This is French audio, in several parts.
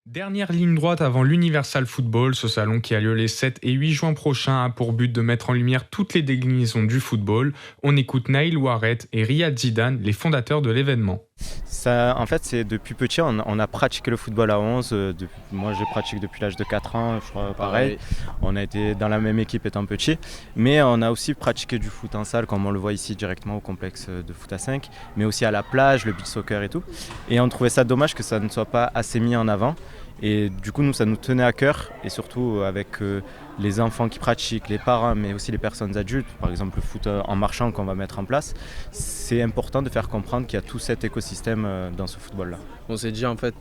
Dernière ligne droite avant l'Universal Football, ce salon qui a lieu les 7 et 8 juin prochains a pour but de mettre en lumière toutes les déclinaisons du football. On écoute Naïl Ouaret et Riyad Zidane, les fondateurs de l'événement. Ça, en fait, c'est depuis petit, on a pratiqué le football à 11. Moi, je pratique depuis l'âge de 4 ans, je crois, pareil. On a été dans la même équipe étant petit. Mais on a aussi pratiqué du foot en salle, comme on le voit ici directement au complexe de foot à 5, mais aussi à la plage, le beach soccer et tout. Et on trouvait ça dommage que ça ne soit pas assez mis en avant. Et du coup, nous, ça nous tenait à cœur, et surtout avec les enfants qui pratiquent, les parents, mais aussi les personnes adultes, par exemple le foot en marchant qu'on va mettre en place. C'est important de faire comprendre qu'il y a tout cet écosystème dans ce football-là. On s'est dit en fait,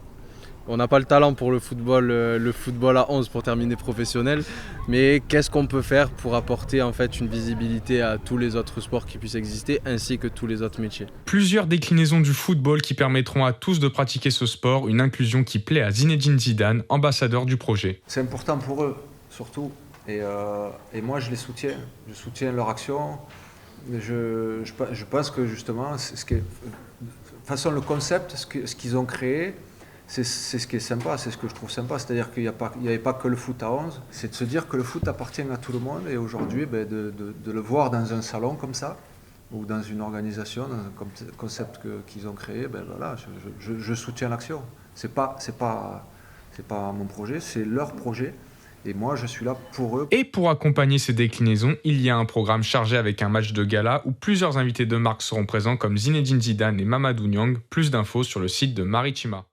on n'a pas le talent pour le football à 11 pour terminer professionnel, mais qu'est-ce qu'on peut faire pour apporter en fait une visibilité à tous les autres sports qui puissent exister ainsi que tous les autres métiers. Plusieurs déclinaisons du football qui permettront à tous de pratiquer ce sport, une inclusion qui plaît à Zinedine Zidane, ambassadeur du projet. C'est important pour eux, surtout. Et moi, je les soutiens. Je soutiens leur action. Je pense que justement, de toute façon, le concept, ce qu'ils ont créé, c'est ce qui est sympa, c'est ce que je trouve sympa. C'est-à-dire qu'il n'y avait pas que le foot à 11. C'est de se dire que le foot appartient à tout le monde. Et aujourd'hui, de le voir dans un salon comme ça, ou dans une organisation, dans un concept qu'ils ont créé, voilà, je soutiens l'action. C'est pas mon projet, c'est leur projet. Et moi, je suis là pour eux. Et pour accompagner ces déclinaisons, il y a un programme chargé avec un match de gala où plusieurs invités de marque seront présents comme Zinedine Zidane et Mamadou Niang. Plus d'infos sur le site de Maritima.